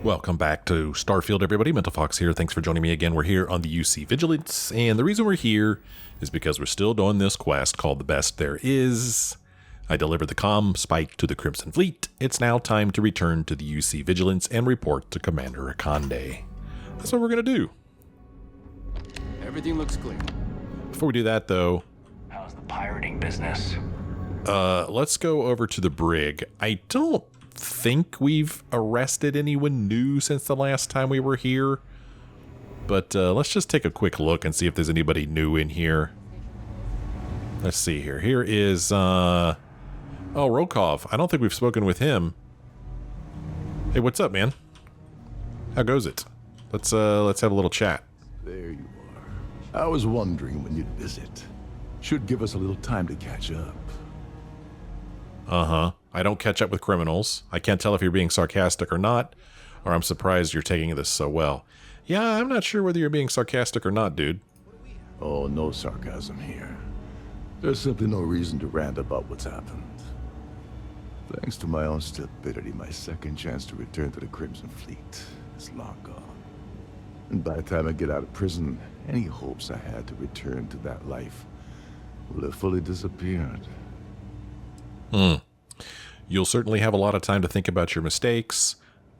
Welcome back to Starfield, everybody. Mental Fox here. Thanks for joining me again. We're here on the UC Vigilance, and the reason we're here is because we're still doing this quest called The Best There Is. I delivered the comm spike to the Crimson Fleet. It's now time to return to the UC Vigilance and report to Commander Ikande. That's what we're going to do. Everything looks clear. Before we do that, though... How's the pirating business? Let's go over to the brig. I don't think we've arrested anyone new since the last time we were here, but let's just take a quick look and see if there's anybody new in here. Let's see here. Here is Rokov. I don't think we've spoken with him. Hey, what's up, man? How goes it? Let's have a little chat. There you are. I was wondering when you'd visit. Should give us a little time to catch up. I don't catch up with criminals. I can't tell if you're being sarcastic or not, or I'm surprised you're taking this so well. Yeah, I'm not sure whether you're being sarcastic or not, dude. Oh, no sarcasm here. There's simply no reason to rant about what's happened. Thanks to my own stupidity, my second chance to return to the Crimson Fleet is long gone. And by the time I get out of prison, any hopes I had to return to that life will have fully disappeared. You'll certainly have a lot of time to think about your mistakes.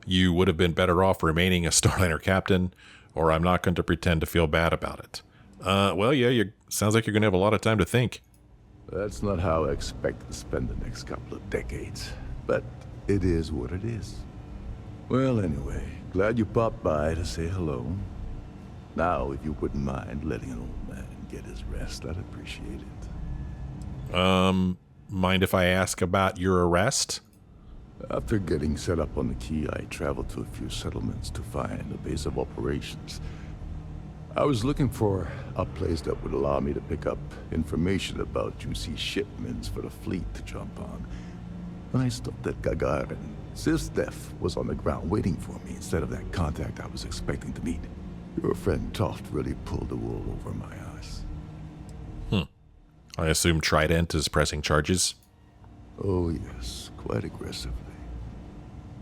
You would have been better off remaining a Starliner captain, or I'm not going to pretend to feel bad about it. Well, yeah, sounds like you're going to have a lot of time to think. That's not how I expect to spend the next couple of decades, but it is what it is. Well, anyway, glad you popped by to say hello. Now, if you wouldn't mind letting an old man get his rest, I'd appreciate it. Mind if I ask about your arrest? After getting set up on the key, I traveled to a few settlements to find a base of operations. I was looking for a place that would allow me to pick up information about juicy shipments for the fleet to jump on. When I stopped at Gagarin, SysDef was on the ground waiting for me instead of that contact I was expecting to meet. Your friend Toft really pulled the wool over my eyes. I assume Trident is pressing charges? Oh yes, quite aggressively.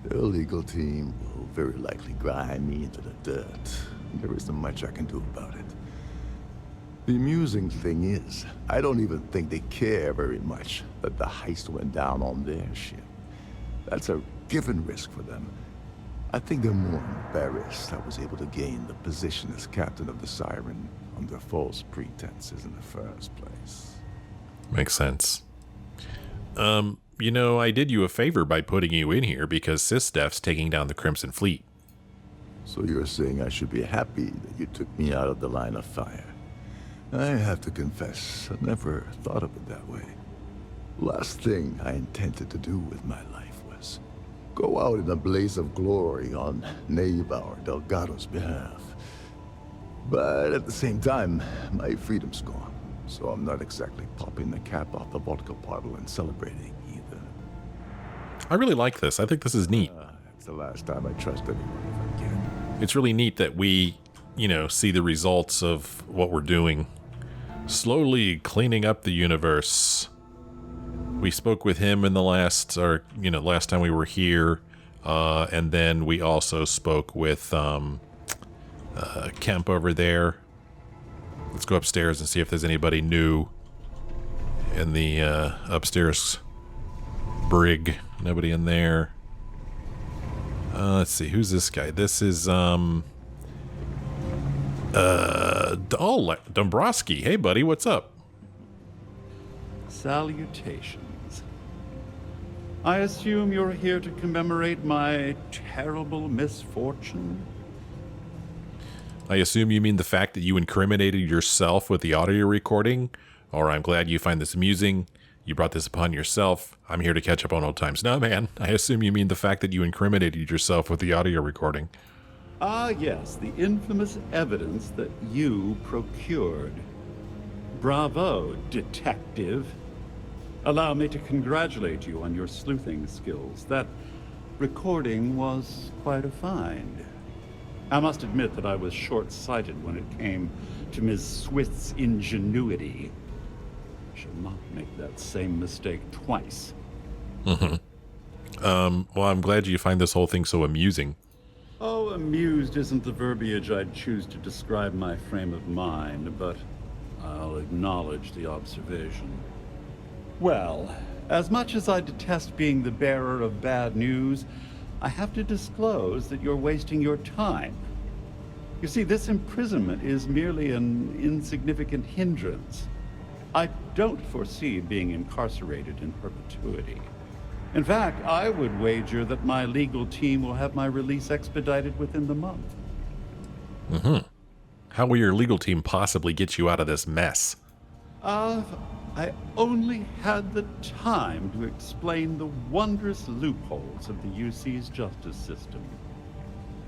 The illegal team will very likely grind me into the dirt. There isn't much I can do about it. The amusing thing is, I don't even think they care very much that the heist went down on their ship. That's a given risk for them. I think they're more embarrassed I was able to gain the position as captain of the Siren under false pretenses in the first place. Makes sense. You know, I did you a favor by putting you in here because SysDef's taking down the Crimson Fleet. So you're saying I should be happy that you took me out of the line of fire? I have to confess, I never thought of it that way. Last thing I intended to do with my life was go out in a blaze of glory on Navar Delgado's behalf. But at the same time, my freedom's gone, so I'm not exactly popping the cap off the vodka bottle and celebrating either. I really like this. I think this is neat. It's the last time I trust anyone ever again. It's really neat that we, see the results of what we're doing. Slowly cleaning up the universe. We spoke with him in the last time we were here. And then we also spoke with Kemp over there. Let's go upstairs and see if there's anybody new in the upstairs brig. Nobody in there. Let's see, who's this guy? This is Dombrowski. Hey buddy, what's up? Salutations. I assume you're here to commemorate my terrible misfortune? I assume you mean the fact that you incriminated yourself with the audio recording, or I'm glad you find this amusing. You brought this upon yourself. I'm here to catch up on old times. No, man, I assume you mean the fact that you incriminated yourself with the audio recording. Ah, yes, the infamous evidence that you procured. Bravo, detective. Allow me to congratulate you on your sleuthing skills. That recording was quite a find. I must admit that I was short-sighted when it came to Ms. Swift's ingenuity. I shall not make that same mistake twice. Well, I'm glad you find this whole thing so amusing. No, amused isn't the verbiage I'd choose to describe my frame of mind, but I'll acknowledge the observation. Well, as much as I detest being the bearer of bad news, I have to disclose that you're wasting your time. You see, this imprisonment is merely an insignificant hindrance. I don't foresee being incarcerated in perpetuity. In fact, I would wager that my legal team will have my release expedited within the month. Mm-hmm. How will your legal team possibly get you out of this mess? I only had the time to explain the wondrous loopholes of the UC's justice system.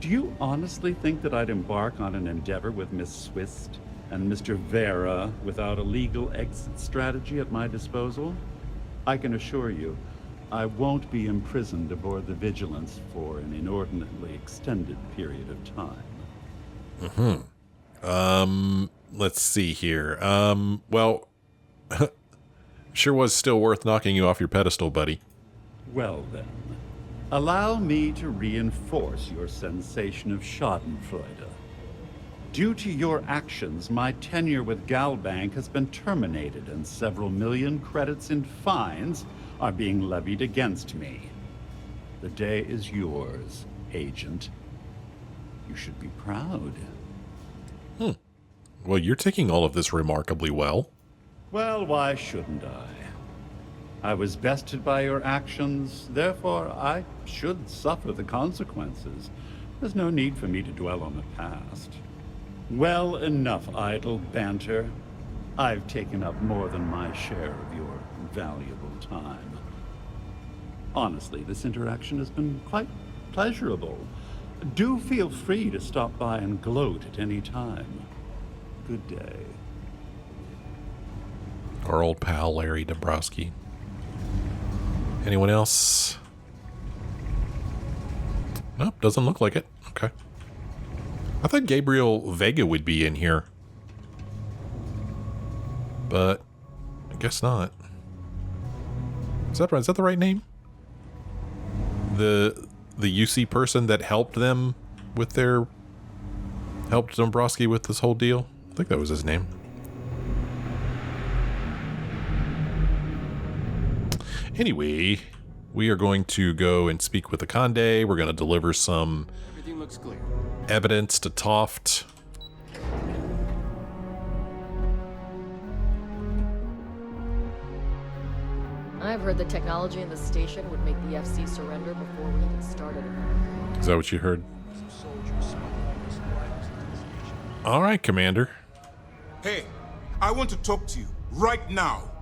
Do you honestly think that I'd embark on an endeavor with Miss Swist and Mr. Vera without a legal exit strategy at my disposal? I can assure you, I won't be imprisoned aboard the Vigilance for an inordinately extended period of time. Let's see here. Well, sure was still worth knocking you off your pedestal, buddy. Well then, allow me to reinforce your sensation of schadenfreude. Due to your actions, my tenure with Galbank has been terminated and several million credits in fines are being levied against me. The day is yours, Agent. You should be proud. Well, you're taking all of this remarkably well. Well, why shouldn't I? I was bested by your actions, therefore I should suffer the consequences. There's no need for me to dwell on the past. Well, enough idle banter. I've taken up more than my share of your valuable time. Honestly, this interaction has been quite pleasurable. Do feel free to stop by and gloat at any time. Good day. Our old pal, Larry Dombrowski. Anyone else? Nope, doesn't look like it. Okay. I thought Gabriel Vega would be in here. But I guess not. Is that the right name? The UC person that helped them with their... helped Dombrowski with this whole deal? I think that was his name. Anyway, we are going to go and speak with Ikande. We're going to deliver some Everything looks clear. evidence to Toft. I've heard the technology in the station would make the FC surrender before we even started. Is that what you heard? All right, Commander. Hey, I want to talk to you right now.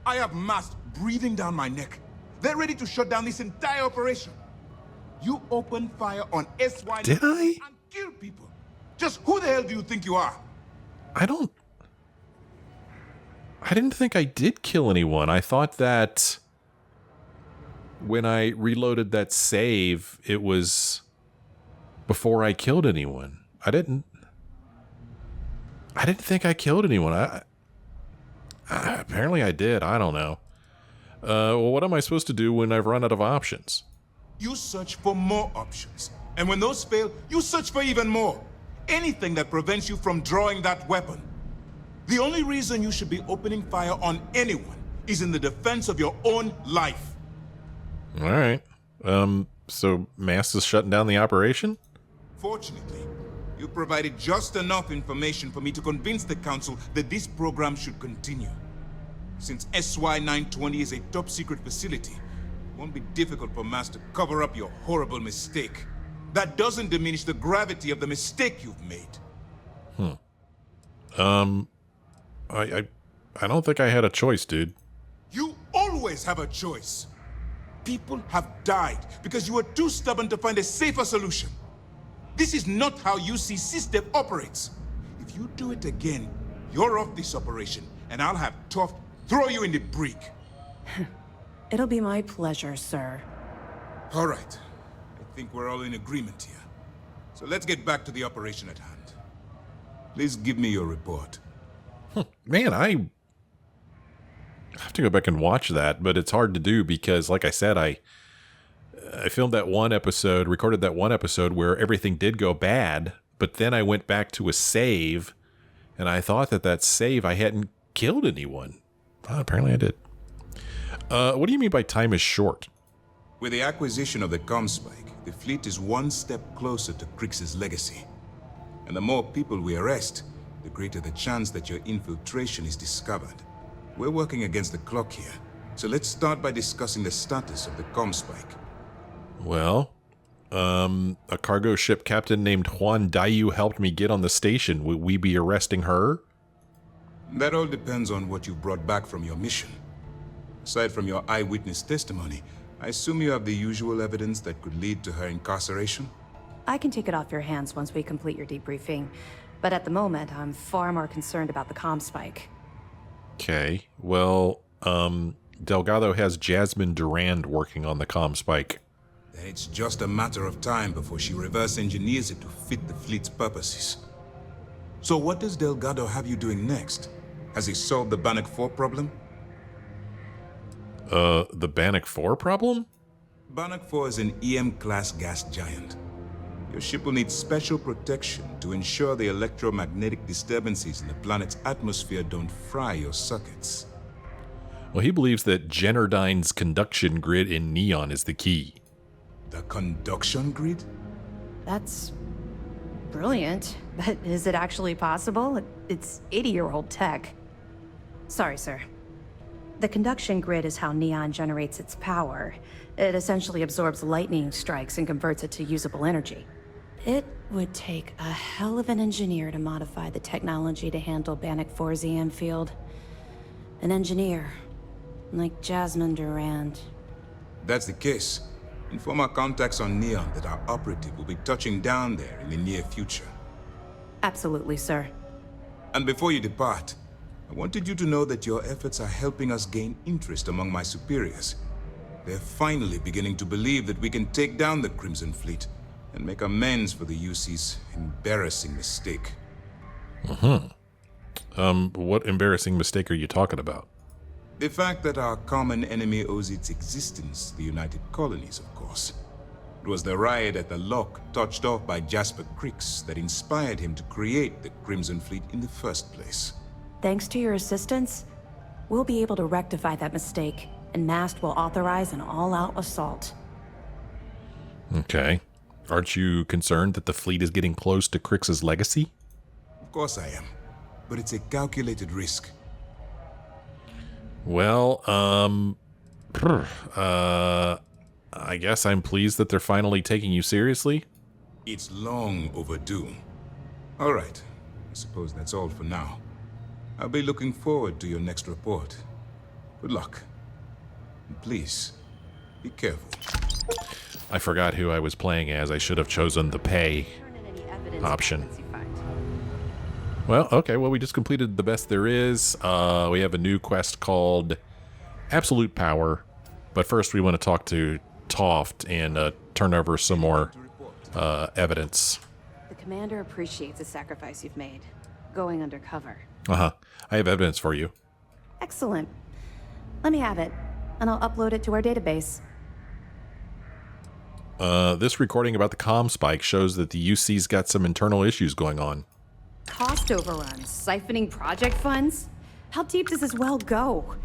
I have masks breathing down my neck. They're ready to shut down this entire operation. You opened fire on SY Did I? and killed people. Just who the hell do you think you are? I didn't think I did kill anyone. I thought that when I reloaded that save, it was before I killed anyone. I didn't think I killed anyone. Apparently I did. I don't know. Well, what am I supposed to do when I've run out of options? You search for more options. And when those fail, you search for even more. Anything that prevents you from drawing that weapon. The only reason you should be opening fire on anyone is in the defense of your own life. All right. So Mass is shutting down the operation? Fortunately, you provided just enough information for me to convince the Council that this program should continue. Since SY-920 is a top-secret facility, it won't be difficult for Mass to cover up your horrible mistake. That doesn't diminish the gravity of the mistake you've made. I don't think I had a choice, dude. You always have a choice. People have died because you were too stubborn to find a safer solution. This is not how UC system operates. If you do it again, you're off this operation, and I'll have Toft throw you in the brig. It'll be my pleasure, sir. All right. I think we're all in agreement here. So let's get back to the operation at hand. Please give me your report. Man, I have to go back and watch that, but it's hard to do because, like I said, I filmed that one episode, recorded that one episode where everything did go bad, but then I went back to a save, and I thought that save I hadn't killed anyone. Well, apparently I did. What do you mean by time is short? With the acquisition of the Comspike, the fleet is one step closer to Krix's legacy. And the more people we arrest, the greater the chance that your infiltration is discovered. We're working against the clock here, so let's start by discussing the status of the Comspike. Well, a cargo ship captain named Juan Dayu helped me get on the station. Would we be arresting her? That all depends on what you brought back from your mission. Aside from your eyewitness testimony, I assume you have the usual evidence that could lead to her incarceration? I can take it off your hands once we complete your debriefing, but at the moment, I'm far more concerned about the Comspike. Okay, well, Delgado has Jasmine Durand working on the Comspike. Then it's just a matter of time before she reverse engineers it to fit the fleet's purposes. So what does Delgado have you doing next? Has he solved the Bannock 4 problem? The Bannock 4 problem? Bannock 4 is an EM-class gas giant. Your ship will need special protection to ensure the electromagnetic disturbances in the planet's atmosphere don't fry your circuits. Well, he believes that Jennerdyne's conduction grid in Neon is the key. The conduction grid? That's brilliant, but is it actually possible? It's 80-year-old tech. Sorry, sir. The conduction grid is how Neon generates its power. It essentially absorbs lightning strikes and converts it to usable energy. It would take a hell of an engineer to modify the technology to handle Bannock 4's EM field. An engineer, like Jasmine Durand. That's the case. Inform our contacts on Neon that our operative will be touching down there in the near future. Absolutely, sir. And before you depart, I wanted you to know that your efforts are helping us gain interest among my superiors. They're finally beginning to believe that we can take down the Crimson Fleet and make amends for the UC's embarrassing mistake. What embarrassing mistake are you talking about? The fact that our common enemy owes its existence to the United Colonies, of course. It was the riot at the Lock, touched off by Jasper Krix, that inspired him to create the Crimson Fleet in the first place. Thanks to your assistance, we'll be able to rectify that mistake, and MAST will authorize an all-out assault. Okay. Aren't you concerned that the fleet is getting close to Krix's legacy? Of course I am, but it's a calculated risk. Well, I guess I'm pleased that they're finally taking you seriously. It's long overdue. All right, I suppose that's all for now. I'll be looking forward to your next report. Good luck. And please, be careful. I forgot who I was playing as. I should have chosen the pay option. Well, okay, well, we just completed the best there is. We have a new quest called Absolute Power. But first, we want to talk to Toft and turn over some more evidence. The commander appreciates the sacrifice you've made, going undercover. I have evidence for you. Excellent. Let me have it, and I'll upload it to our database. This recording about the Comspike shows that the UC's got some internal issues going on. Cost overruns, siphoning project funds? How deep does this well go?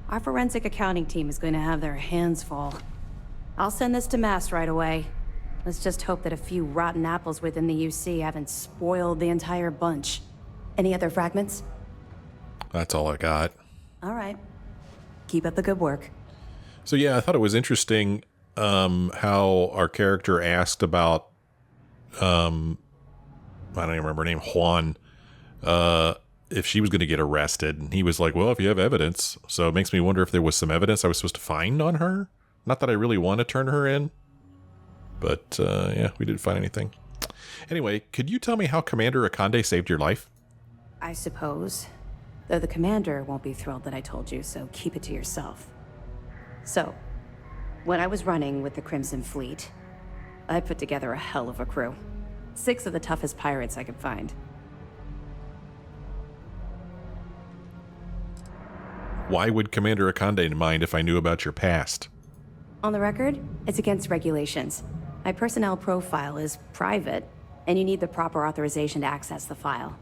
Our forensic accounting team is going to have their hands full. I'll send this to MAST right away. Let's just hope that a few rotten apples within the UC haven't spoiled the entire bunch. Any other fragments? That's all I got. All right. Keep up the good work. So yeah, I thought it was interesting how our character asked about, I don't even remember her name, Juan, if she was going to get arrested. And he was like, well, if you have evidence. So it makes me wonder if there was some evidence I was supposed to find on her. Not that I really want to turn her in. But yeah, we didn't find anything. Anyway, could you tell me how Commander Ikande saved your life? I suppose. Though the commander won't be thrilled that I told you, so keep it to yourself. So, when I was running with the Crimson Fleet, I put together a hell of a crew. 6 of the toughest pirates I could find. Why would Commander Ikande mind if I knew about your past? On the record, it's against regulations. My personnel profile is private, and you need the proper authorization to access the file.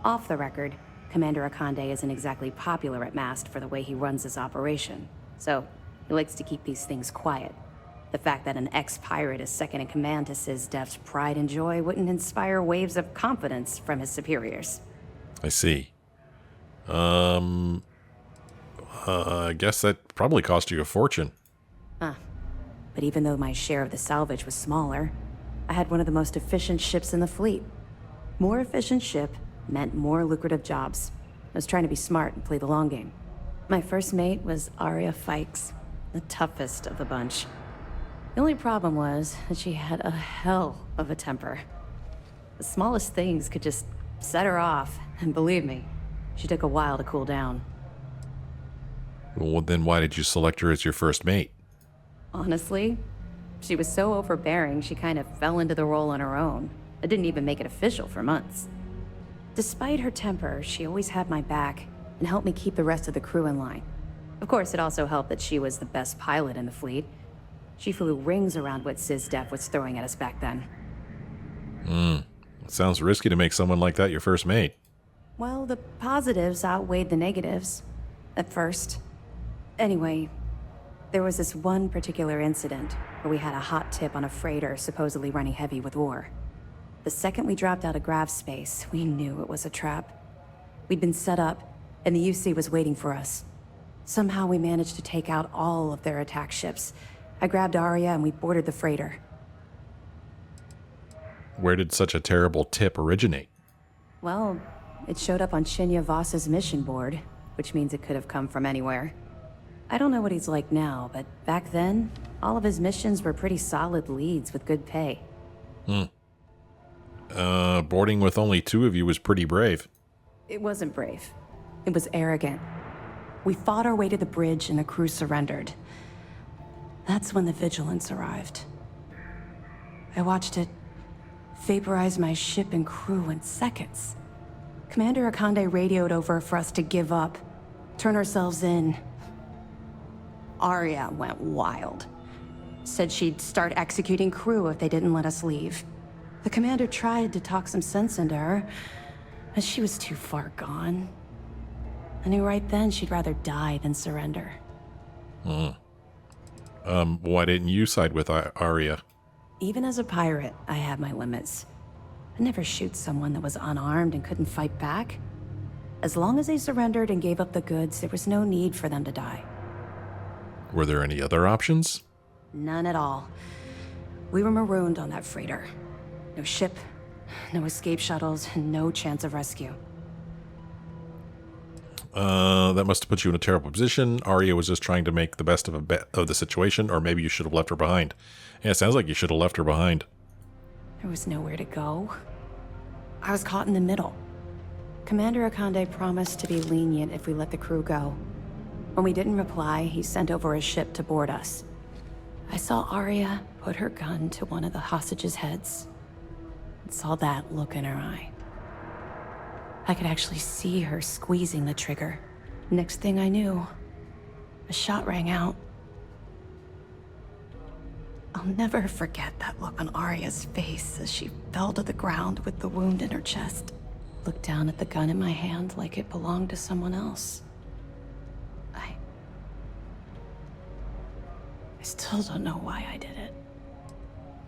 Off the record, Commander Ikande isn't exactly popular at Mast for the way he runs his operation, so he likes to keep these things quiet. The fact that an ex-pirate is second in command to SysDef's pride and joy wouldn't inspire waves of confidence from his superiors. I see. I guess that probably cost you a fortune. Huh. But even though my share of the salvage was smaller, I had one of the most efficient ships in the fleet. More efficient ship meant more lucrative jobs. I was trying to be smart and play the long game. My first mate was Arya Fikes, the toughest of the bunch. The only problem was that she had a hell of a temper. The smallest things could just set her off, and believe me, she took a while to cool down. Well, then why did you select her as your first mate? Honestly, she was so overbearing she kind of fell into the role on her own. I didn't even make it official for months. Despite her temper, she always had my back and helped me keep the rest of the crew in line. Of course, it also helped that she was the best pilot in the fleet. She flew rings around what SysDef was throwing at us back then. It sounds risky to make someone like that your first mate. Well, the positives outweighed the negatives. At first. Anyway, there was this one particular incident where we had a hot tip on a freighter supposedly running heavy with ore. The second we dropped out of grav space, we knew it was a trap. We'd been set up, and the UC was waiting for us. Somehow we managed to take out all of their attack ships. I grabbed Arya and we boarded the freighter. Where did such a terrible tip originate? Well, it showed up on Shinya Voss's mission board, which means it could have come from anywhere. I don't know what he's like now, but back then, all of his missions were pretty solid leads with good pay. Boarding with only 2 of you was pretty brave. It wasn't brave. It was arrogant. We fought our way to the bridge and the crew surrendered. That's when the Vigilance arrived. I watched it vaporize my ship and crew in seconds. Commander Ikande radioed over for us to give up, turn ourselves in. Arya went wild. Said she'd start executing crew if they didn't let us leave. The commander tried to talk some sense into her, but she was too far gone. I knew right then she'd rather die than surrender. Why didn't you side with Arya? Even as a pirate, I had my limits. I'd never shoot someone that was unarmed and couldn't fight back. As long as they surrendered and gave up the goods, there was no need for them to die. Were there any other options? None at all. We were marooned on that freighter. No ship, no escape shuttles, and no chance of rescue. That must have put you in a terrible position. Arya was just trying to make the best of the situation, or maybe you should have left her behind. Yeah, it sounds like you should have left her behind. There was nowhere to go. I was caught in the middle. Commander Ikande promised to be lenient if we let the crew go. When we didn't reply, he sent over a ship to board us. I saw Arya put her gun to one of the hostages' heads. And saw that look in her eye. I could actually see her squeezing the trigger. Next thing I knew, a shot rang out. I'll never forget that look on Arya's face as she fell to the ground with the wound in her chest. Looked down at the gun in my hand like it belonged to someone else. I still don't know why I did it.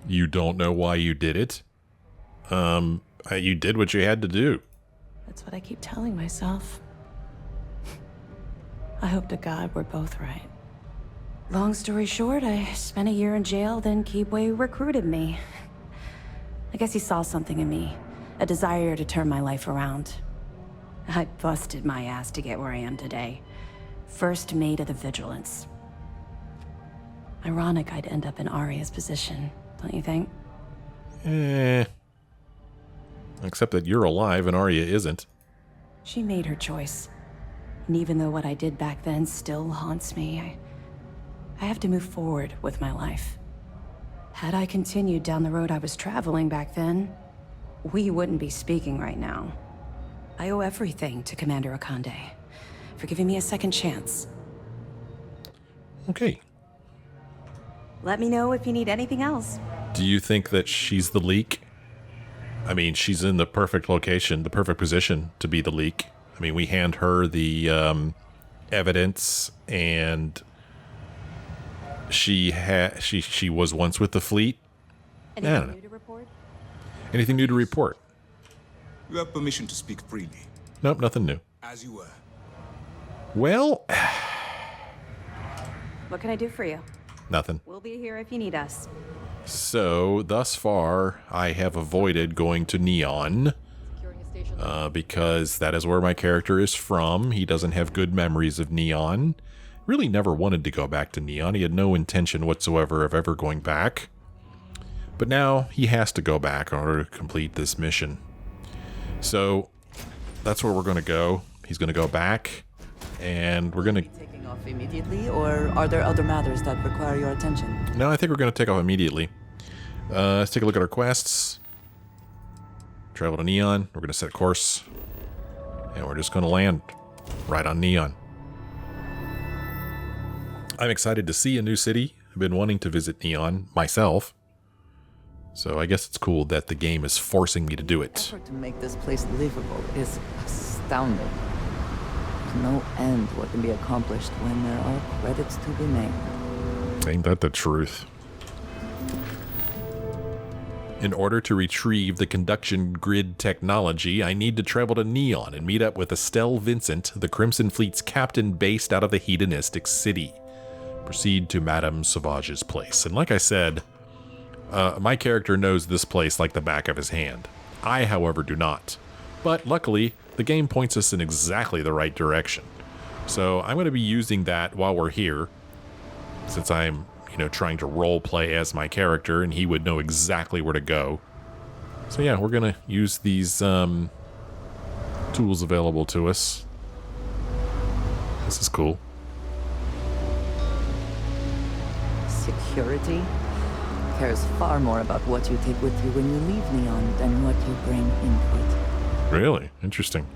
You don't know why you did it? You did what you had to do. That's what I keep telling myself. I hope to God we're both right. Long story short, I spent a year in jail, then Keebway recruited me. I guess he saw something in me, a desire to turn my life around. I busted my ass to get where I am today. First mate of the Vigilance. Ironic I'd end up in Arya's position, don't you think? Except that you're alive and Arya isn't. She made her choice. And even though what I did back then still haunts me, I have to move forward with my life. Had I continued down the road I was traveling back then, we wouldn't be speaking right now. I owe everything to Commander Ikande for giving me a second chance. Okay. Let me know if you need anything else. Do you think that she's the leak? I mean, she's in the perfect location, the perfect position to be the leak. I mean, we hand her the evidence, and she was once with the fleet. Anything new to report? Anything new to report? You have permission to speak freely, Nope, nothing new. as you were. Well, What can I do for you? nothing. We'll be here if you need us. So, thus far, I have avoided going to Neon, Securing a station. because that is where my character is from. He doesn't have good memories of Neon. Really never wanted to go back to Neon. He had no intention whatsoever of ever going back. But now he has to go back in order to complete this mission. So, that's where we're going to go. He's going to go back, and we're going to... Taking off immediately, or are there other matters that require your attention? No, I think we're going to take off immediately. Let's take a look at our quests. Travel to Neon. We're going to set a course. And we're just going to land right on Neon. I'm excited to see a new city. I've been wanting to visit Neon myself. So I guess it's cool that the game is forcing me to do The it. effort to make this place livable is astounding. There's no end what can be accomplished when there are credits to be made. Ain't that the truth? In order to retrieve the conduction grid technology, I need to travel to Neon and meet up with Estelle Vincent, the Crimson Fleet's captain based out of the hedonistic city. Proceed to Madame Sauvage's place. And like I said, my character knows this place like the back of his hand. I, however, do not. But luckily, the game points us in exactly the right direction. So I'm going to be using that while we're here, since I'm, trying to role play as my character, and he would know exactly where to go. So yeah, we're going to use these tools available to us. This is cool. Security cares far more about what you take with you when you leave Neon than what you bring into it. Really? Interesting.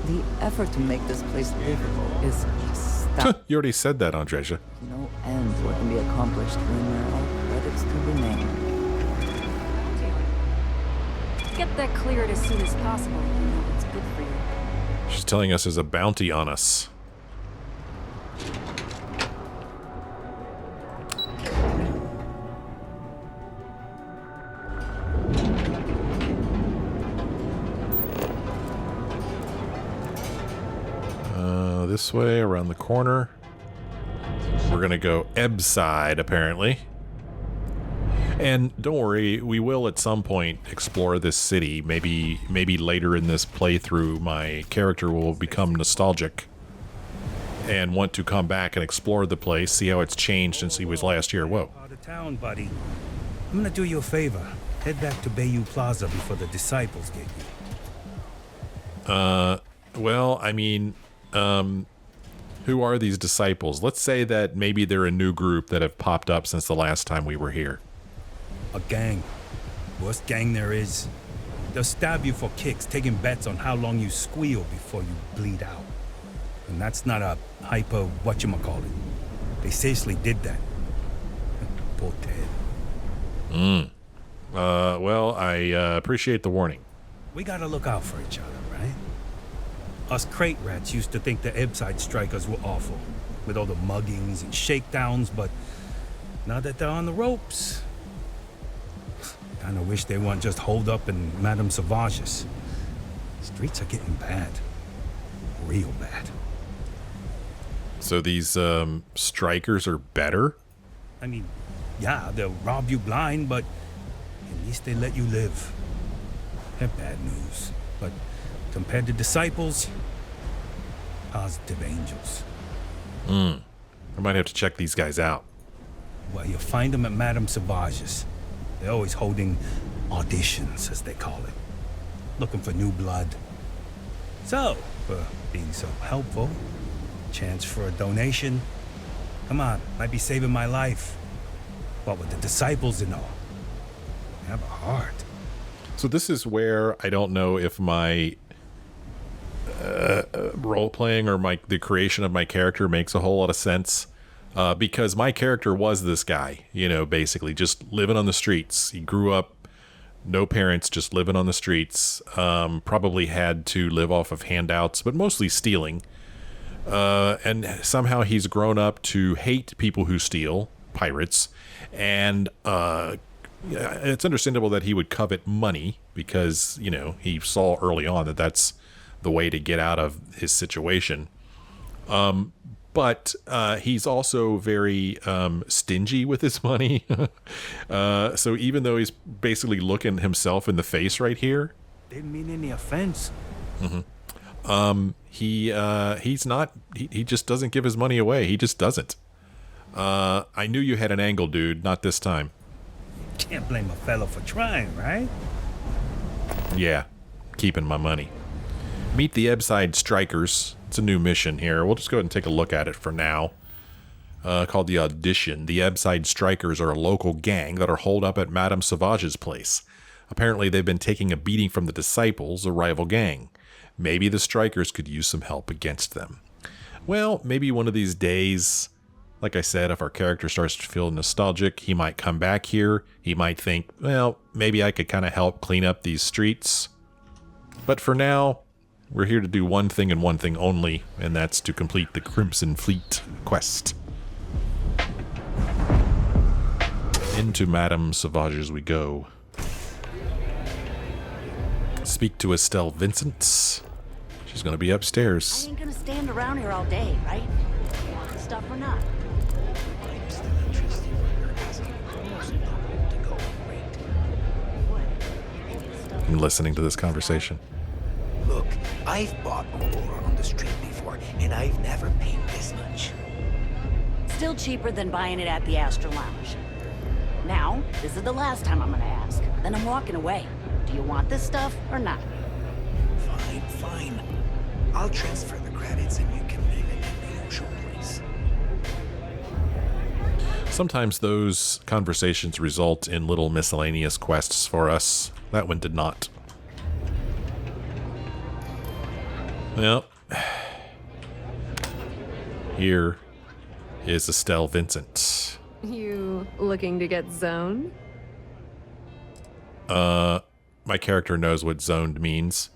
The effort to make this place livable is astounding. You already said that, Andreja. No end what can be accomplished when there are credits to be made. Get that cleared as soon as possible. You know it's good for you. She's telling us there's a bounty on us. This way, around the corner. We're gonna go Ebb side, apparently. And don't worry, we will at some point explore this city. Maybe later in this playthrough, my character will become nostalgic and want to come back and explore the place, see how it's changed since he was last here. Whoa. Out of town, buddy. I'm gonna do you a favor. Head back to Bayou Plaza before the disciples get you. Well, I mean, who are these disciples? Let's say that maybe they're a new group that have popped up since the last time we were here. A gang. Worst gang there is. They'll stab you for kicks, taking bets on how long you squeal before you bleed out. And that's not a hyper whatchamacallit. They seriously did that. Poor Ted. Well, I appreciate the warning. We gotta look out for each other, right? Us crate rats used to think the Ebbside strikers were awful, with all the muggings and shakedowns, but now that they're on the ropes, kinda wish they weren't just holed up in Madame Sauvage's. Streets are getting bad. Real bad. So these strikers are better? I mean, yeah, they'll rob you blind, but at least they let you live. They're bad news, but compared to disciples, positive angels. I might have to check these guys out. Well, you'll find them at Madame Sauvage's. They're always holding auditions, as they call it. Looking for new blood. So, for being so helpful, chance for a donation. Come on, might be saving my life. What with the disciples and all. They have a heart. So this is where I don't know if my role-playing or the creation of my character makes a whole lot of sense. Because my character was this guy, basically just living on the streets. He grew up, no parents, just living on the streets. Probably had to live off of handouts, but mostly stealing. And somehow he's grown up to hate people who steal, pirates. And it's understandable that he would covet money because, he saw early on that that's the way to get out of his situation. But he's also very stingy with his money. So even though he's basically looking himself in the face right here. Didn't mean any offense. Mm-hmm. He's not, he just doesn't give his money away. He just doesn't. I knew you had an angle, dude. Not this time. Can't blame a fellow for trying, right? Yeah, keeping my money. Meet the Ebside Strikers. It's a new mission here. We'll just go ahead and take a look at it for now. Called the Audition. The Ebside Strikers are a local gang that are holed up at Madame Sauvage's place. Apparently they've been taking a beating from the Disciples, a rival gang. Maybe the Strikers could use some help against them. Well, maybe one of these days, like I said, if our character starts to feel nostalgic, he might come back here. He might think, well, maybe I could kind of help clean up these streets. But for now, we're here to do one thing and one thing only, and that's to complete the Crimson Fleet quest. Into Madame Sauvage's we go. Speak to Estelle Vincent. She's going to be upstairs. I ain't gonna stand around here all day, right? You want the stuff or not? I'm listening to this conversation. Look, I've bought ore on the street before, and I've never paid this much. Still cheaper than buying it at the Astor Lounge. Now, this is the last time I'm gonna ask. Then I'm walking away. Do you want this stuff or not? Fine. I'll transfer the credits and you can leave it in the usual place. Sometimes those conversations result in little miscellaneous quests for us. That one did not. Well, here is Estelle Vincent. You looking to get zoned? My character knows what zoned means.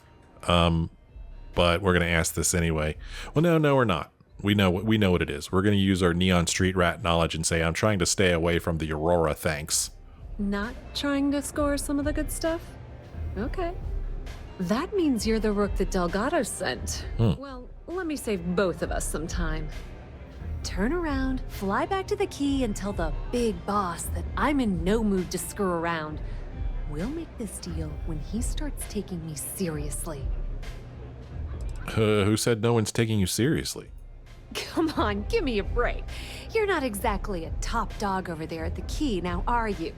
But we're going to ask this anyway. Well, no, we're not. We know what it is. We're going to use our Neon Street Rat knowledge and say, I'm trying to stay away from the Aurora, thanks. Not trying to score some of the good stuff? Okay. That means you're the rook that Delgado sent. Well, let me save both of us some time. Turn around, fly back to the key, and tell the big boss that I'm in no mood to screw around. We'll make this deal when he starts taking me seriously. Who said no one's taking you seriously? Come on, give me a break. You're not exactly a top dog over there at the key, now are you?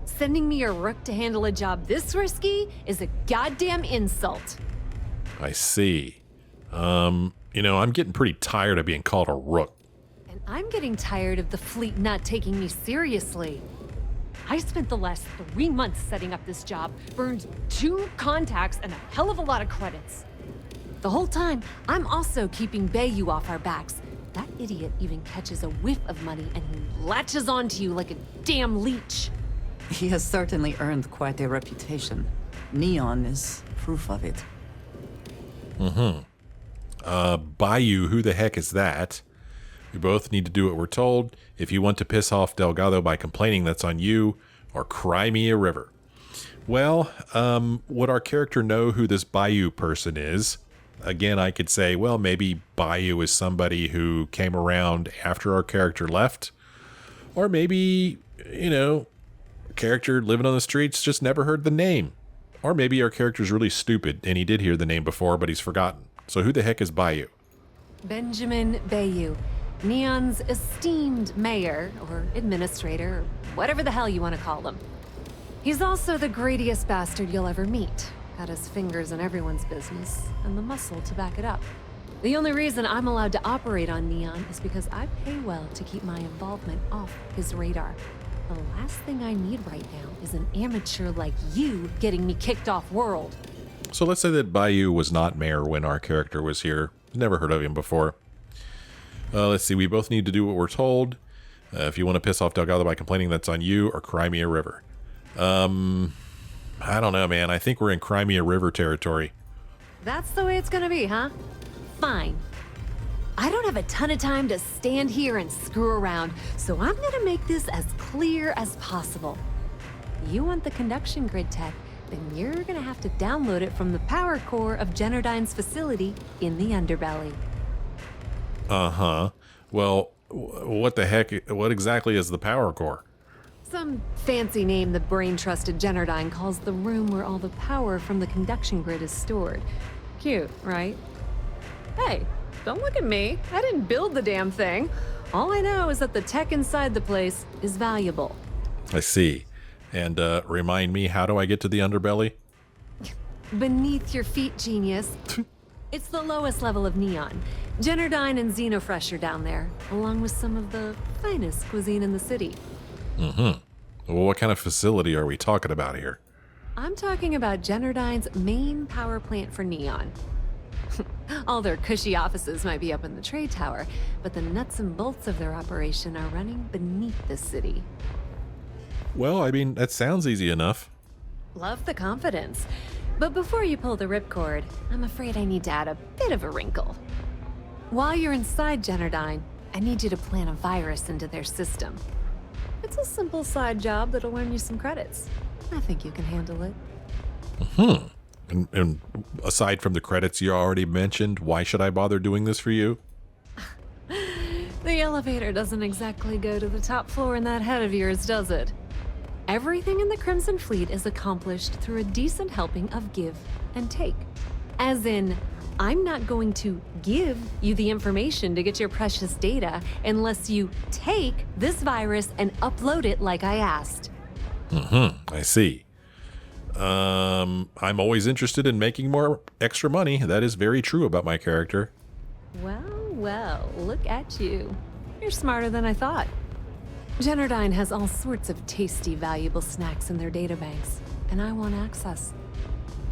Sending me a rook to handle a job this risky is a goddamn insult. I see. I'm getting pretty tired of being called a rook. And I'm getting tired of the fleet not taking me seriously. I spent the last 3 months setting up this job, burned 2 contacts and a hell of a lot of credits. The whole time, I'm also keeping Bayou off our backs. That idiot even catches a whiff of money and he latches onto you like a damn leech. He has certainly earned quite a reputation. Neon is proof of it. Bayou, who the heck is that? We both need to do what we're told. If you want to piss off Delgado by complaining, that's on you, or cry me a river. Well, would our character know who this Bayou person is? Again, I could say, well, maybe Bayou is somebody who came around after our character left. Or maybe, a character living on the streets just never heard the name. Or maybe our character's really stupid and he did hear the name before, but he's forgotten. So who the heck is Bayou? Benjamin Bayou, Neon's esteemed mayor, or administrator, or whatever the hell you want to call him. He's also the greediest bastard you'll ever meet. Got his fingers in everyone's business, and the muscle to back it up. The only reason I'm allowed to operate on Neon is because I pay well to keep my involvement off his radar. The last thing I need right now is an amateur like you getting me kicked off world. So let's say that Bayou was not mayor when our character was here. Never heard of him before. Let's see, we both need to do what we're told. If you want to piss off Delgado by complaining, that's on you, or Crimea River. I don't know, man. I think we're in Crimea River territory. That's the way it's gonna be, huh? Fine. I don't have a ton of time to stand here and screw around, so I'm gonna make this as clear as possible. You want the conduction grid tech, then you're gonna have to download it from the power core of Generdyne's facility in the underbelly. Uh-huh. Well, what the heck? What exactly is the power core? Some fancy name the brain-trusted Generdyne calls the room where all the power from the conduction grid is stored. Cute, right? Hey, don't look at me. I didn't build the damn thing. All I know is that the tech inside the place is valuable. I see. And remind me, how do I get to the underbelly? Beneath your feet, genius. It's the lowest level of Neon. Generdyne and Xenofresh are down there, along with some of the finest cuisine in the city. Mm-hmm. Well, what kind of facility are we talking about here? I'm talking about Generdyne's main power plant for Neon. All their cushy offices might be up in the trade tower, but the nuts and bolts of their operation are running beneath the city. Well, I mean, that sounds easy enough. Love the confidence. But before you pull the ripcord, I'm afraid I need to add a bit of a wrinkle. While you're inside Generdyne, I need you to plant a virus into their system. It's a simple side job that'll earn you some credits. I think you can handle it. Hmm. And aside from the credits you already mentioned, why should I bother doing this for you? The elevator doesn't exactly go to the top floor in that head of yours, does it? Everything in the Crimson Fleet is accomplished through a decent helping of give and take. As in, I'm not going to give you the information to get your precious data unless you take this virus and upload it like I asked. Mm-hmm. I see. I'm always interested in making more extra money. That is very true about my character. Well, look at you. You're smarter than I thought. Generdyne has all sorts of tasty, valuable snacks in their databanks, and I want access.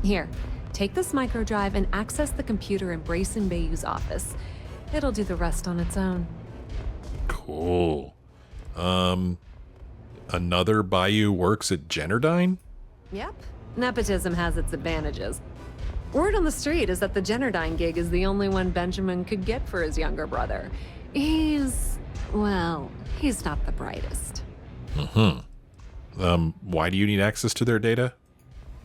Here, take this microdrive and access the computer in Brayson Bayou's office. It'll do the rest on its own. Cool. Another Bayou works at Generdyne? Yep. Nepotism has its advantages. Word on the street is that the Generdyne gig is the only one Benjamin could get for his younger brother. He's not the brightest. Why do you need access to their data?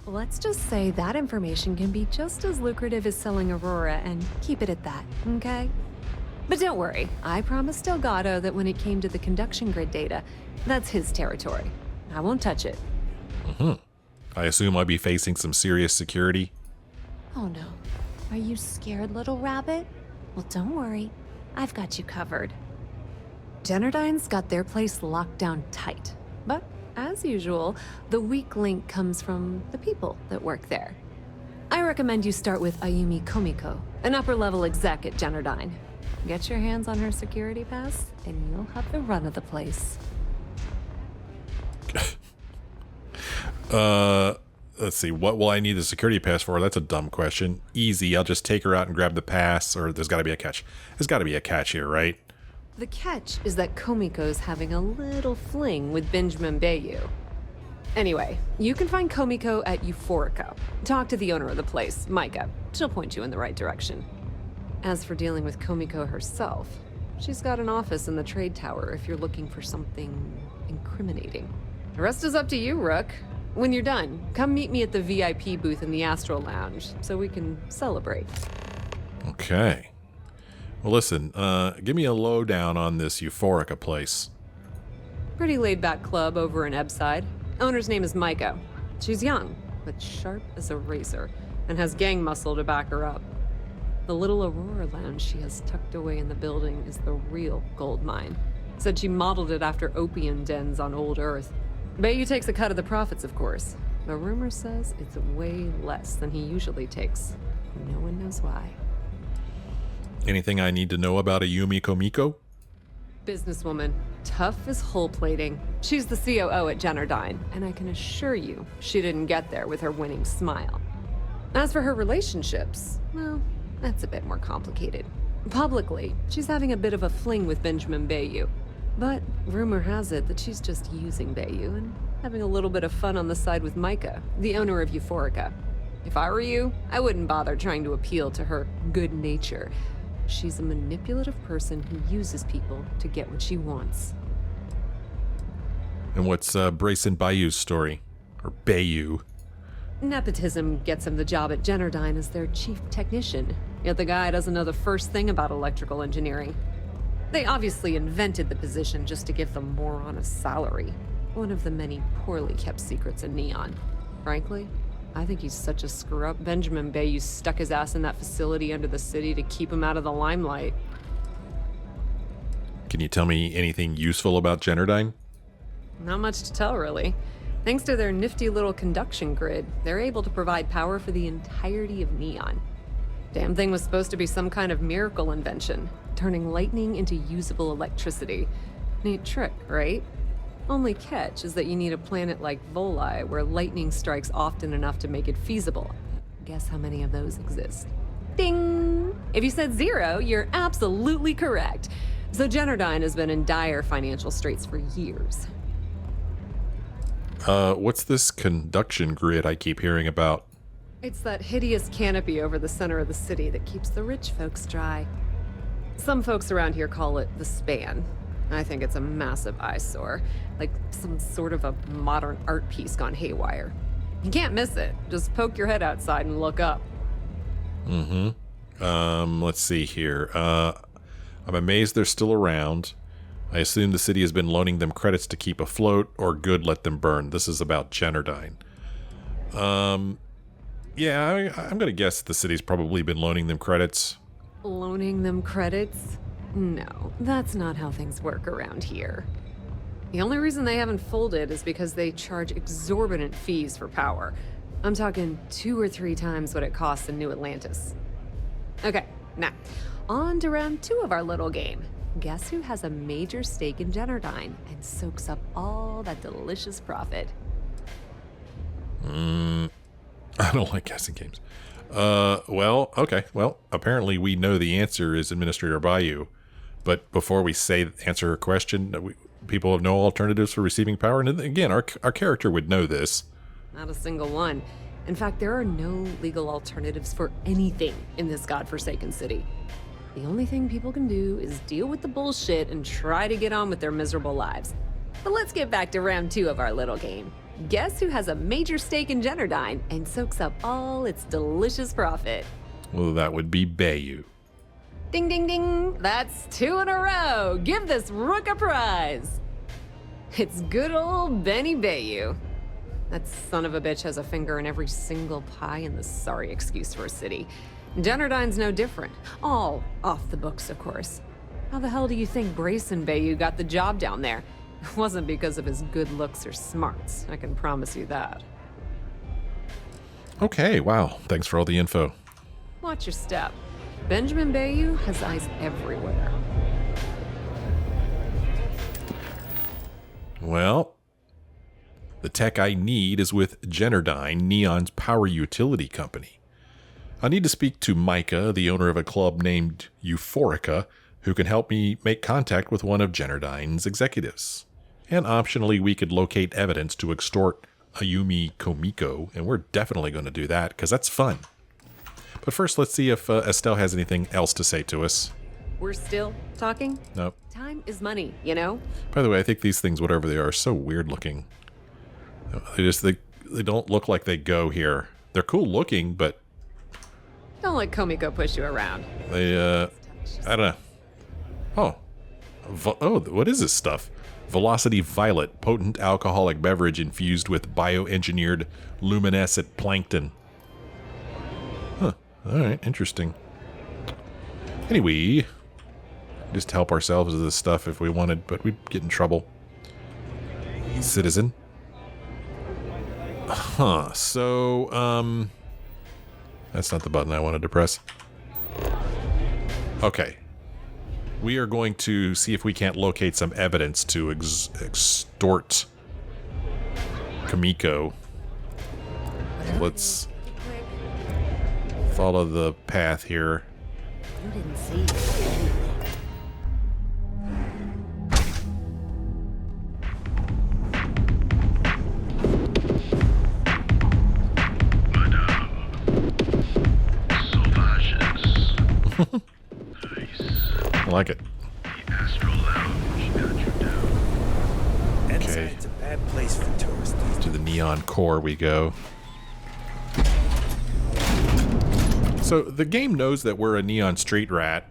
Let's just say that information can be just as lucrative as selling Aurora, and keep it at that, okay? But don't worry, I promised Delgado that when it came to the conduction grid data, that's his territory. I won't touch it. I assume I'll be facing some serious security. Oh no. Are you scared, little rabbit? Well, don't worry. I've got you covered. Generdyne's got their place locked down tight. But, as usual, the weak link comes from the people that work there. I recommend you start with Ayumi Komiko, an upper-level exec at Generdyne. Get your hands on her security pass, and you'll have the run of the place. Let's see, what will I need the security pass for? That's a dumb question. Easy, I'll just take her out and grab the pass, or there's gotta be a catch. There's gotta be a catch here, right? The catch is that Komiko's having a little fling with Benjamin Bayou. Anyway, you can find Komiko at Euphorica. Talk to the owner of the place, Micah. She'll point you in the right direction. As for dealing with Komiko herself, she's got an office in the trade tower if you're looking for something incriminating. The rest is up to you, Rook. When you're done, come meet me at the VIP booth in the Astral Lounge so we can celebrate. Okay. Well, listen, give me a lowdown on this Euphorica place. Pretty laid-back club over in Ebside. Owner's name is Micah. She's young, but sharp as a razor, and has gang muscle to back her up. The little Aurora Lounge she has tucked away in the building is the real gold mine. Said she modeled it after opium dens on old Earth. Bayou takes a cut of the profits, of course. The rumor says it's way less than he usually takes. No one knows why. Anything I need to know about Ayumi Komiko? Businesswoman, tough as hull plating. She's the COO at Generdyne, and I can assure you she didn't get there with her winning smile. As for her relationships, well, that's a bit more complicated. Publicly, she's having a bit of a fling with Benjamin Bayou. But rumor has it that she's just using Bayou and having a little bit of fun on the side with Micah, the owner of Euphorica. If I were you, I wouldn't bother trying to appeal to her good nature. She's a manipulative person who uses people to get what she wants. And what's Brayson Bayou's story? Or Bayou? Nepotism gets him the job at Generdyne as their chief technician, yet the guy doesn't know the first thing about electrical engineering. They obviously invented the position just to give the moron a salary. One of the many poorly kept secrets in Neon. Frankly, I think he's such a screw-up. Benjamin Bayou stuck his ass in that facility under the city to keep him out of the limelight. Can you tell me anything useful about Generdyne? Not much to tell, really. Thanks to their nifty little conduction grid, they're able to provide power for the entirety of Neon. Damn thing was supposed to be some kind of miracle invention, turning lightning into usable electricity. Neat trick, right? Only catch is that you need a planet like Voli, where lightning strikes often enough to make it feasible. Guess how many of those exist? Ding! If you said 0, you're absolutely correct. So Generdyne has been in dire financial straits for years. What's this conduction grid I keep hearing about? It's that hideous canopy over the center of the city that keeps the rich folks dry. Some folks around here call it the span. I think it's a massive eyesore, like some sort of a modern art piece gone haywire. You can't miss it. Just poke your head outside and look up. Let's see here. I'm amazed they're still around. I assume the city has been loaning them credits to keep afloat, or good, let them burn. This is about Generdyne. Yeah, I'm gonna guess the city's probably been loaning them credits. Loaning them credits? No, that's not how things work around here. The only reason they haven't folded is because they charge exorbitant fees for power. I'm talking 2 or 3 times what it costs in New Atlantis. Okay, now, on to round 2 of our little game. Guess who has a major stake in Generdyne and soaks up all that delicious profit? I don't like guessing games. Well, okay. Well, apparently we know the answer is Administrator Bayou. But before we answer her question, people have no alternatives for receiving power. And again, our character would know this. Not a single one. In fact, there are no legal alternatives for anything in this godforsaken city. The only thing people can do is deal with the bullshit and try to get on with their miserable lives. But let's get back to round 2 of our little game. Guess who has a major stake in Generdyne and soaks up all its delicious profit? Well, that would be Bayou. Ding, ding, ding. That's 2 in a row. Give this rook a prize. It's good old Benny Bayou. That son of a bitch has a finger in every single pie in the sorry excuse for a city. Generdyne's no different. All off the books, of course. How the hell do you think Brayson Bayou got the job down there? It wasn't because of his good looks or smarts, I can promise you that. Okay, wow. Thanks for all the info. Watch your step. Benjamin Bayou has eyes everywhere. Well, the tech I need is with Generdyne, Neon's power utility company. I need to speak to Micah, the owner of a club named Euphorica, who can help me make contact with one of Generdyne's executives. And optionally, we could locate evidence to extort Ayumi Komiko, and we're definitely going to do that, because that's fun. But first, let's see if Estelle has anything else to say to us. We're still talking? Nope. Time is money, you know? By the way, I think these things, whatever they are so weird looking. They don't look like they go here. They're cool looking, but... Don't let Komiko push you around. They, I don't know. Oh, what is this stuff? Velocity Violet, potent alcoholic beverage infused with bioengineered luminescent plankton. Huh. Alright, interesting. Anyway, just help ourselves with this stuff if we wanted, but we'd get in trouble. Citizen. Huh, so, that's not the button I wanted to press. Okay. We are going to see if we can't locate some evidence to extort Komiko. Let's follow the path here. You didn't see anything. I like it. Okay. It's a bad place for tourists. To the neon core we go. So the game knows that we're a neon street rat.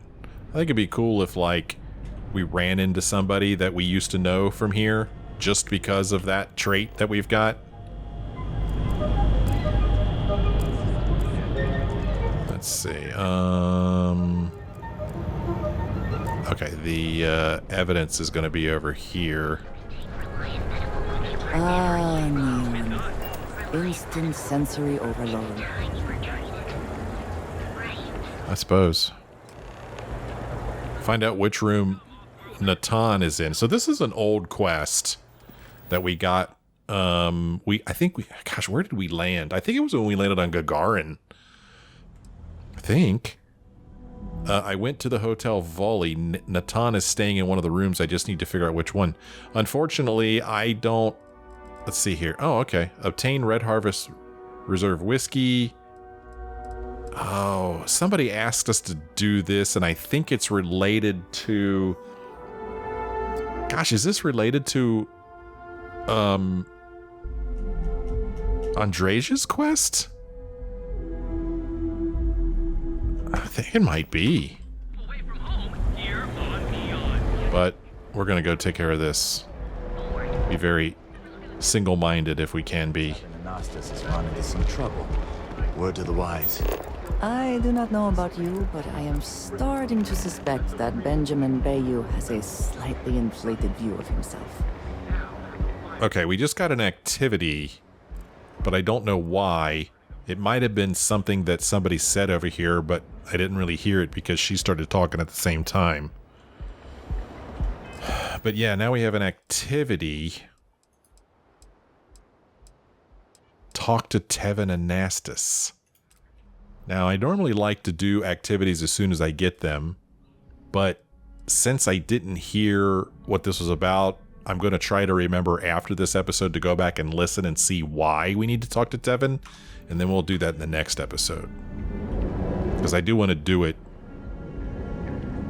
I think it'd be cool if, like, we ran into somebody that we used to know from here just because of that trait that we've got. Let's see. Okay, the evidence is going to be over here. Ah, neon. Instant sensory overload. I suppose. Find out which room Natan is in. So this is an old quest that we got. Gosh, where did we land? I think it was when we landed on Gagarin. I think. I went to the Hotel Volley. Natan is staying in one of the rooms. I just need to figure out which one. Unfortunately, I don't... Let's see here. Oh, okay. Obtain Red Harvest Reserve Whiskey. Oh, somebody asked us to do this, and I think it's related to... Gosh, is this related to... Andresia's quest? I think it might be. But we're going to go take care of this. Be very single-minded if we can be. Anastas has run into some trouble. Word to the wise. I do not know about you, but I am starting to suspect that Benjamin Bayou has a slightly inflated view of himself. Okay, we just got an activity, but I don't know why. It might have been something that somebody said over here, but I didn't really hear it because she started talking at the same time. But yeah, now we have an activity. Talk to Tevin Anastas. Now, I normally like to do activities as soon as I get them, but since I didn't hear what this was about, I'm going to try to remember after this episode to go back and listen and see why we need to talk to Tevin, and then we'll do that in the next episode. Because I do want to do it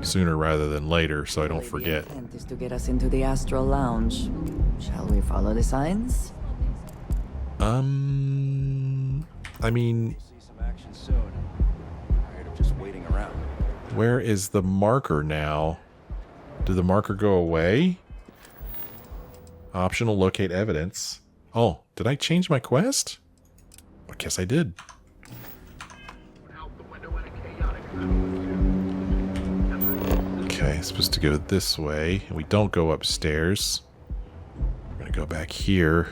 sooner rather than later, so I don't forget. The intent is to get us into the Astral Lounge. Shall we follow the signs? I mean... Just waiting around. Where is the marker now? Did the marker go away? Optional locate evidence. Oh, did I change my quest? I guess I did. Okay, supposed to go this way. And we don't go upstairs. We're gonna go back here.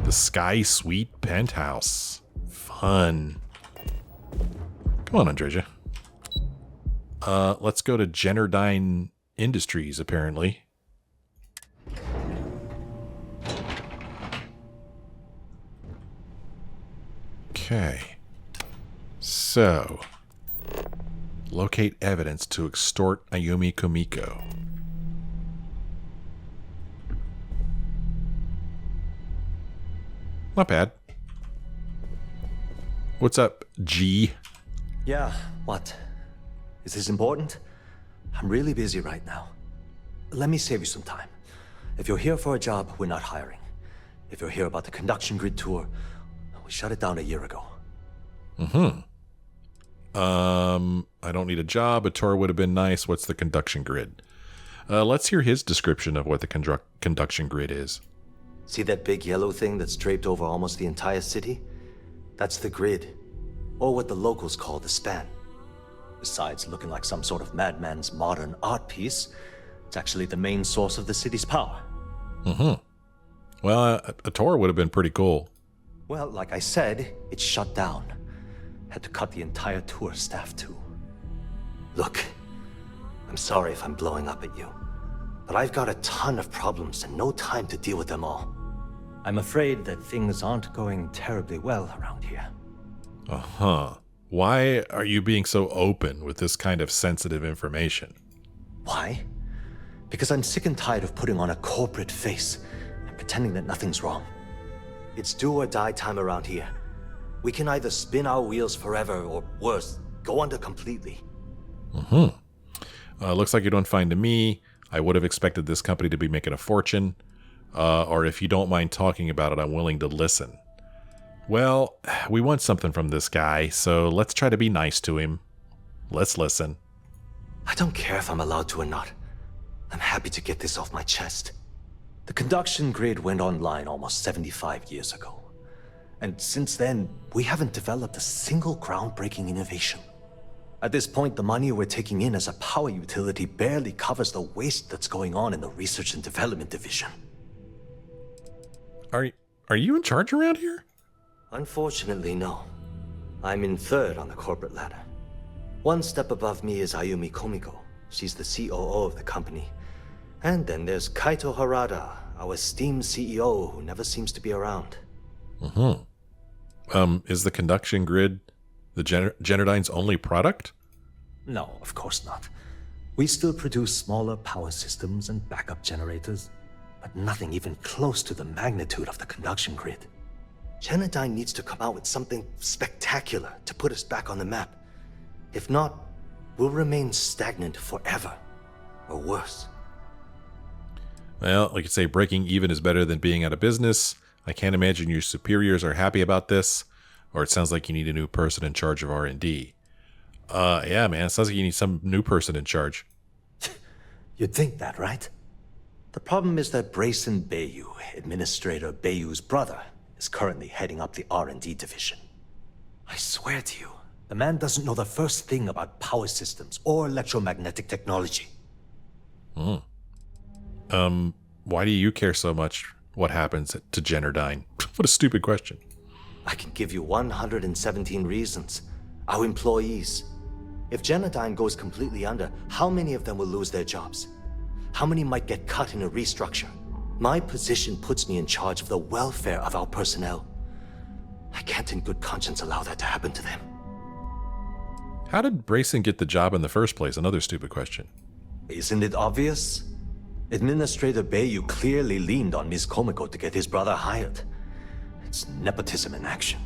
The Sky Suite penthouse. Fun. Come on, Andreja. Let's go to Jennerdyne Industries, apparently. Okay. So, locate evidence to extort Ayumi Kumiko. Not bad. What's up, G? Yeah, what? Is this important? I'm really busy right now. Let me save you some time. If you're here for a job, we're not hiring. If you're here about the conduction grid tour, we shut it down a year ago. I don't need a job. A tour would have been nice. What's the conduction grid? Let's hear his description of what the conduction grid is. See that big yellow thing that's draped over almost the entire city? That's the grid, or what the locals call the span. Besides looking like some sort of madman's modern art piece, it's actually the main source of the city's power. Well, a tour would have been pretty cool. Well, like I said, it's shut down. Had to cut the entire tour staff too. Look, I'm sorry if I'm blowing up at you, but I've got a ton of problems and no time to deal with them all. I'm afraid that things aren't going terribly well around here. Uh-huh. Why are you being so open with this kind of sensitive information? Why? Because I'm sick and tired of putting on a corporate face and pretending that nothing's wrong. It's do or die time around here. We can either spin our wheels forever or worse, go under completely. Looks like you're doing fine to me. I would have expected this company to be making a fortune. Or if you don't mind talking about it, I'm willing to listen. Well, we want something from this guy, so let's try to be nice to him. Let's listen. I don't care if I'm allowed to or not. I'm happy to get this off my chest. The conduction grid went online almost 75 years ago. And since then, we haven't developed a single groundbreaking innovation. At this point, the money we're taking in as a power utility barely covers the waste that's going on in the research and development division. Are you in charge around here? Unfortunately, no. I'm in third on the corporate ladder. One step above me is Ayumi Komiko. She's the COO of the company. And then there's Kaito Harada, our esteemed CEO who never seems to be around. Is the conduction grid the Generdyne's only product? No, of course not. We still produce smaller power systems and backup generators, but nothing even close to the magnitude of the conduction grid. Generdyne needs to come out with something spectacular to put us back on the map. If not, we'll remain stagnant forever, or worse. Well, like you say, breaking even is better than being out of business. I can't imagine your superiors are happy about this, or it sounds like you need a new person in charge of R&D. Yeah, man, it sounds like you need some new person in charge. You'd think that, right? The problem is that Brayson Bayou, Administrator Bayou's brother, is currently heading up the R&D division. I swear to you, the man doesn't know the first thing about power systems or electromagnetic technology. Why do you care so much what happens to Generdyne? What a stupid question. I can give you 117 reasons. Our employees. If Generdyne goes completely under, how many of them will lose their jobs? How many might get cut in a restructure? My position puts me in charge of the welfare of our personnel. I can't in good conscience allow that to happen to them. How did Brayson get the job in the first place? Another stupid question. Isn't it obvious? Administrator Bayou clearly leaned on Ms. Komiko to get his brother hired. It's nepotism in action.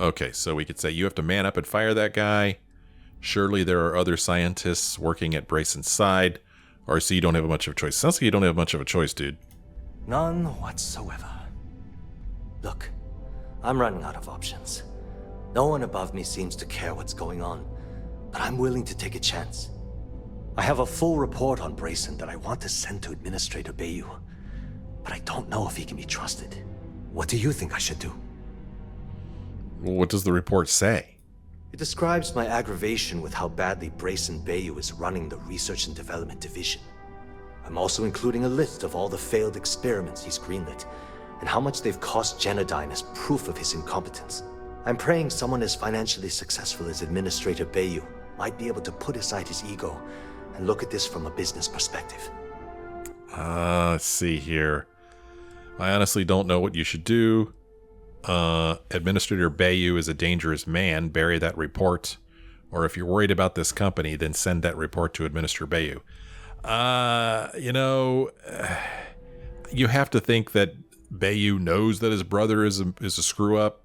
Okay, so we could say you have to man up and fire that guy. Surely there are other scientists working at Brayson's side. Or so you don't have much of a choice. Sounds like you don't have much of a choice, dude. None whatsoever. Look, I'm running out of options. No one above me seems to care what's going on, but I'm willing to take a chance. I have a full report on Brayson that I want to send to Administrator Bayou, but I don't know if he can be trusted. What do you think I should do? What does the report say? It describes my aggravation with how badly Brayson Bayou is running the Research and Development Division. I'm also including a list of all the failed experiments he's greenlit, and how much they've cost Generdyne as proof of his incompetence. I'm praying someone as financially successful as Administrator Bayou might be able to put aside his ego and look at this from a business perspective. Let's see here. I honestly don't know what you should do. Administrator Bayou is a dangerous man. Bury that report. Or if you're worried about this company, then send that report to Administrator Bayou. You have to think that Bayou knows that his brother is a screw up.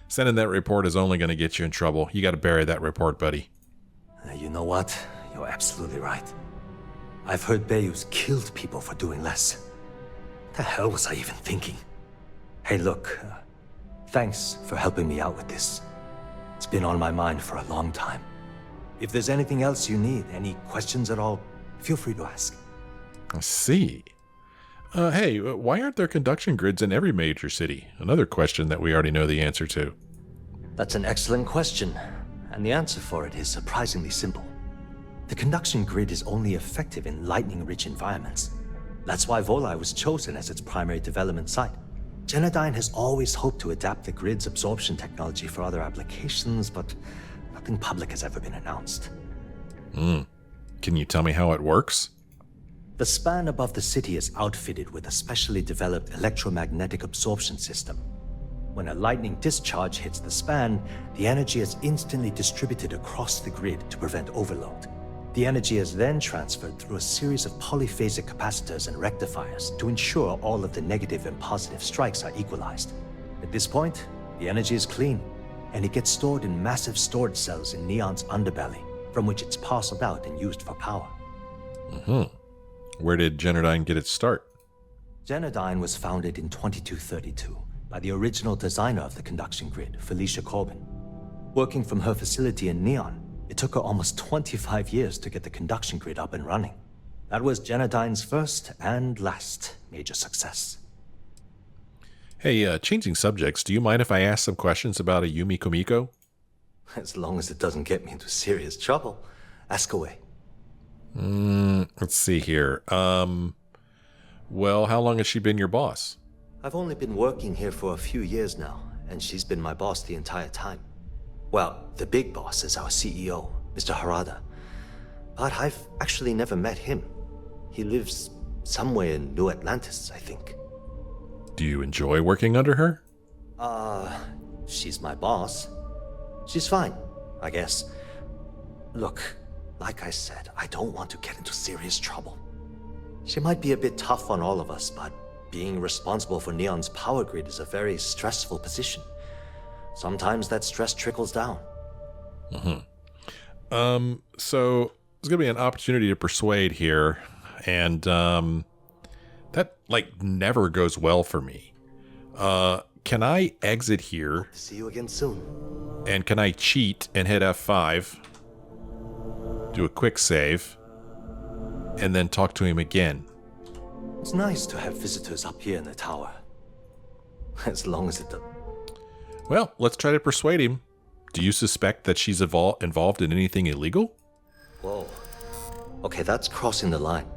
Sending that report is only going to get you in trouble. You got to bury that report, buddy. You know what? You're absolutely right. I've heard Bayou's killed people for doing less. The hell was I even thinking? Hey, look, thanks for helping me out with this. It's been on my mind for a long time. If there's anything else you need, any questions at all, feel free to ask. I see. Hey, why aren't there conduction grids in every major city? Another question that we already know the answer to. That's an excellent question, and the answer for it is surprisingly simple. The conduction grid is only effective in lightning-rich environments. That's why Volai was chosen as its primary development site. Generdyne has always hoped to adapt the grid's absorption technology for other applications, but nothing public has ever been announced. Can you tell me how it works? The span above the city is outfitted with a specially developed electromagnetic absorption system. When a lightning discharge hits the span, the energy is instantly distributed across the grid to prevent overload. The energy is then transferred through a series of polyphasic capacitors and rectifiers to ensure all of the negative and positive strikes are equalized. At this point, the energy is clean, and it gets stored in massive storage cells in Neon's underbelly, from which it's parceled out and used for power. Where did Genodyne get its start? Genodyne was founded in 2232 by the original designer of the conduction grid, Felicia Corbin. Working from her facility in Neon, it took her almost 25 years to get the conduction grid up and running. That was Genodyne's first and last major success. Hey, changing subjects, do you mind if I ask some questions about a Yumi Kumiko? As long as it doesn't get me into serious trouble. Ask away. Let's see here. Well, how long has she been your boss? I've only been working here for a few years now, and she's been my boss the entire time. Well, the big boss is our CEO, Mr. Harada. But I've actually never met him. He lives somewhere in New Atlantis, I think. Do you enjoy working under her? She's my boss. She's fine, I guess. Look, like I said, I don't want to get into serious trouble. She might be a bit tough on all of us, but being responsible for Neon's power grid is a very stressful position. Sometimes that stress trickles down. So there's gonna be an opportunity to persuade here, and that never goes well for me. Can I exit here? See you again soon. And can I cheat and hit F5? Do a quick save, and then talk to him again. It's nice to have visitors up here in the tower. As long as it does. Well, let's try to persuade him. Do you suspect that she's involved in anything illegal? Whoa. Okay, that's crossing the line.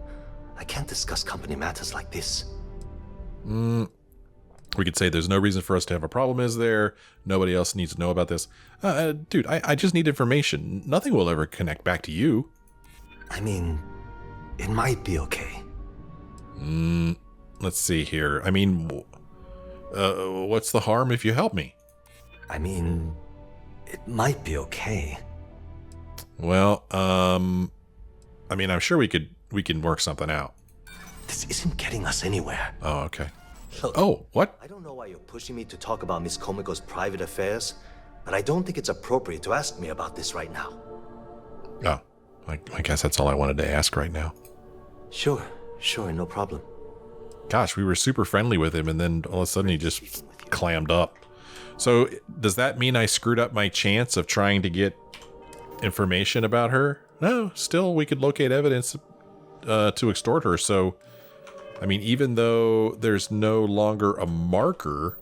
I can't discuss company matters like this. We could say there's no reason for us to have a problem, is there? Nobody else needs to know about this. Dude, I just need information. Nothing will ever connect back to you. I mean, it might be okay. Let's see here. I mean, what's the harm if you help me? I mean, it might be okay. Well, I mean, I'm sure we can work something out. This isn't getting us anywhere. Oh, okay. Look, oh, what? I don't know why you're pushing me to talk about Miss Komiko's private affairs, but I don't think it's appropriate to ask me about this right now. Oh, I guess that's all I wanted to ask right now. Sure, no problem. Gosh, we were super friendly with him, and then all of a sudden he just clammed up. So does that mean I screwed up my chance of trying to get information about her? No, still we could locate evidence to extort her. So, I mean, even though there's no longer a marker,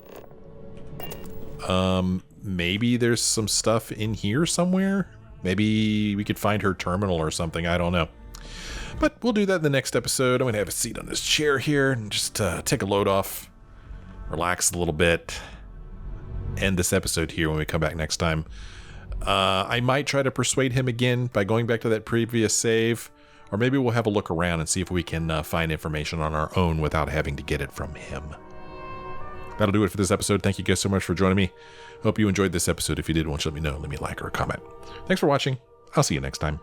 maybe there's some stuff in here somewhere. Maybe we could find her terminal or something. I don't know. But we'll do that in the next episode. I'm going to have a seat on this chair here and just take a load off, relax a little bit, end this episode here when we come back next time. I might try to persuade him again by going back to that previous save, or maybe we'll have a look around and see if we can find information on our own without having to get it from him. That'll do it for this episode. Thank you guys so much for joining me. Hope you enjoyed this episode. If you did, why don't you let me know. Leave me a like or a comment. Thanks for watching. I'll see you next time.